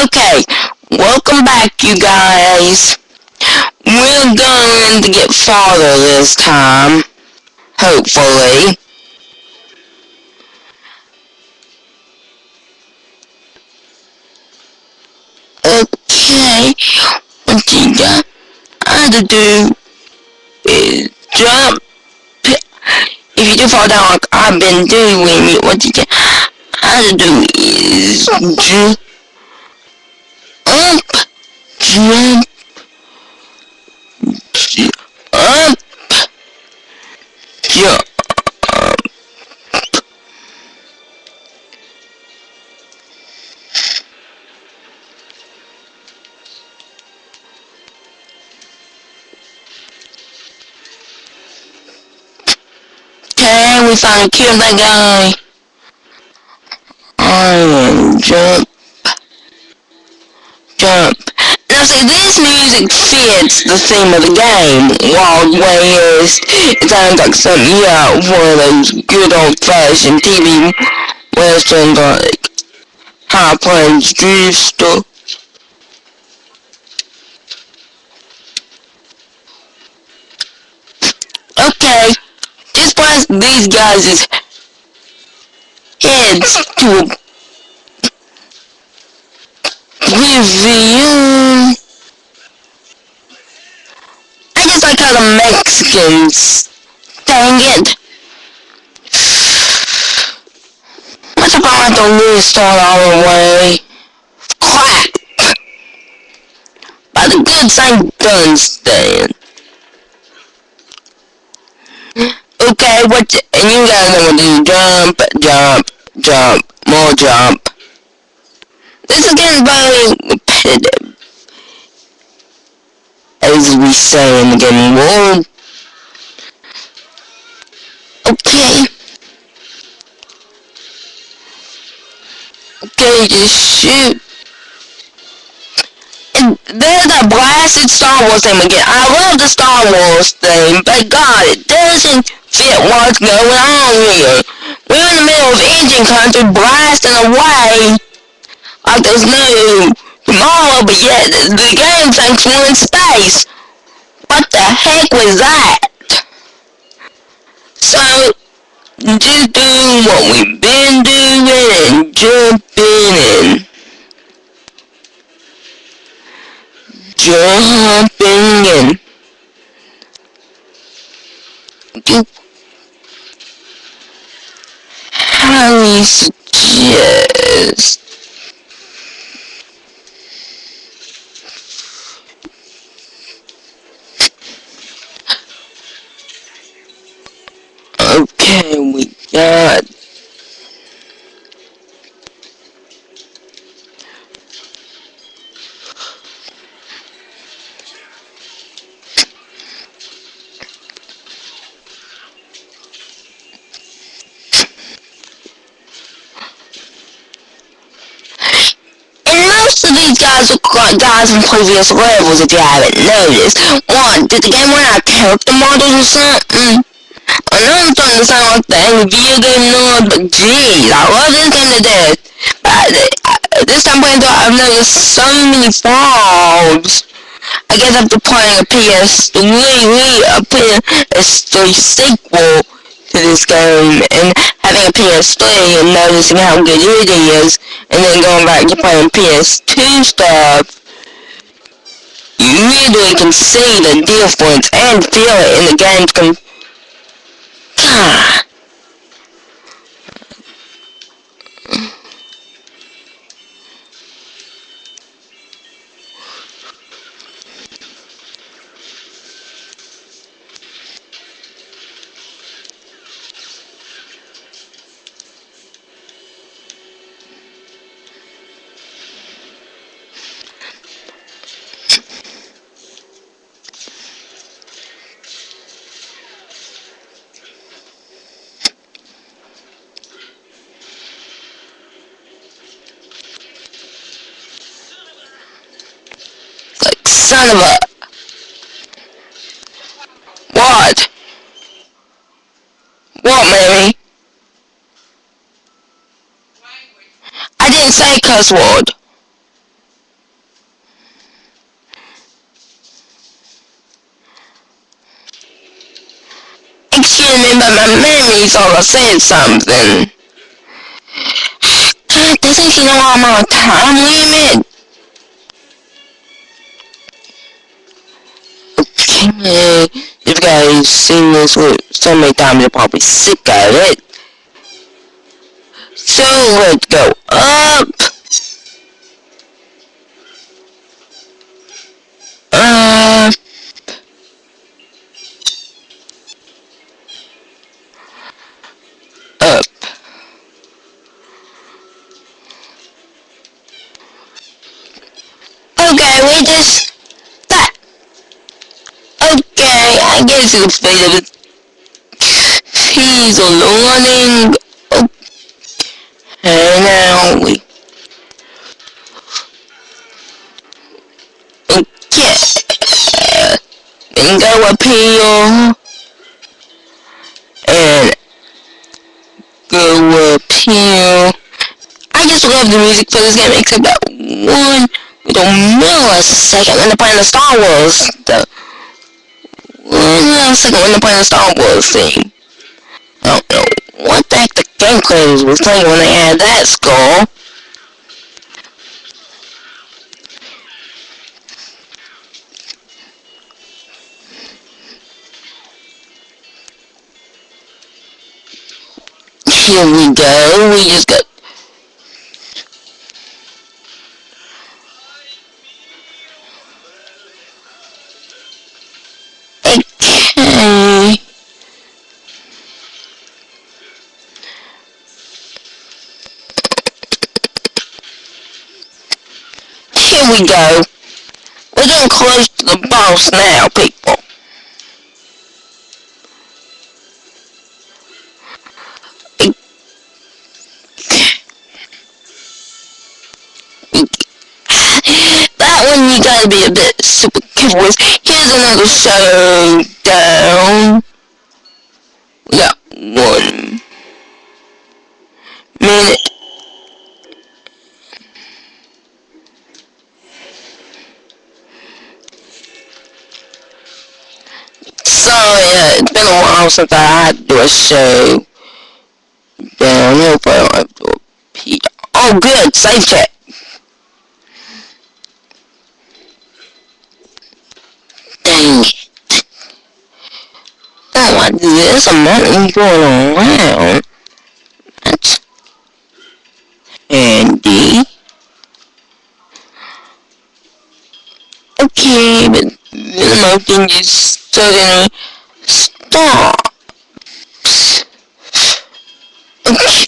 Okay, welcome back, you guys. We're going to get farther this time, hopefully. Okay, what you got to do is jump. If you do fall down like I've been doing, what you got to do is jump up, jump up, jump. Okay, we finally killed that guy. Jump, jump. Now see, this music fits the theme of the game. Wild West. It sounds like something, yeah, one of those good old-fashioned TV westerns like High Plains Drifter. Okay, just blast these guys' heads to oblivion. I just like how the Mexicans, dang it. What's if I have to restart all the way? Crap! By the good side done staying. Okay, and you guys know what to do. Jump, jump, jump, more jump. This is getting very repetitive, as we say in the gaming world. Okay. Okay, just shoot. And there's that blasted Star Wars theme again. I love the Star Wars theme, but God, it doesn't fit what's going on here. We're in the middle of engine country blasting away like there's no tomorrow, but yet the game thinks we're in space. What the heck was that? So, just doing what we've been doing and jumping in. Jumping in. Highly suggest. Okay, we got most of these guys look like guys from previous levels if you haven't noticed. What, did the game run out of character models or something? I know I'm starting to sound like the angry video game nerd, but geez, I love this game to death. But this time playing through I've noticed so many flaws. I guess after playing a PS3, a PS3 sequel to this game, and having a PS3 and noticing how good it is, and then going back to playing PS2 stuff, you really can see the difference and feel it in the game's God. Son of a... What? What, Mary? I didn't say cuss word. but my memory thought I said something. God, doesn't she know I'm on a time limit? Okay, if you guys seen this with so many times, you're probably sick of it. So let's go up. Up. Up. Okay, we just that. Okay, I guess it's afraid of it. He's learning. Okay, now we. Okay, then go up here and go up here. I just love the music for this game, except that one little millisecond when they're playing the Star Wars. The 1 millisecond when they're playing the Star Wars thing. I don't know what the heck the game creators was thinking when they had that score. Here we go. We just got. Okay. Here we go. We're getting close to the boss now, people. That one you gotta be a bit super careful with. Here's another showdown. We got 1 minute. Sorry, it's been a while since I had to do a show. Down here, but I don't have to repeat. Oh, good, save check. Dang it. Don't want to do this. I'm not even going around. That's handy. Okay, but the motion just suddenly stops. Okay.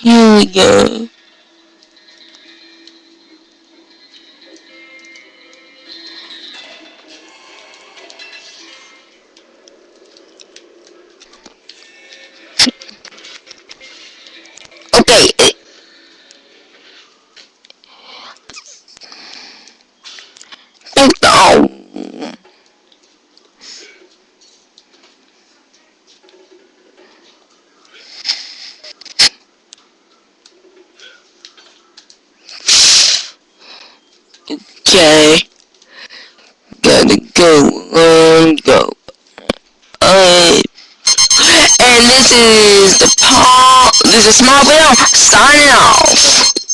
Here we go. Okay. Oh. Okay. Gotta go. Alright. And this is Small Bill signing off.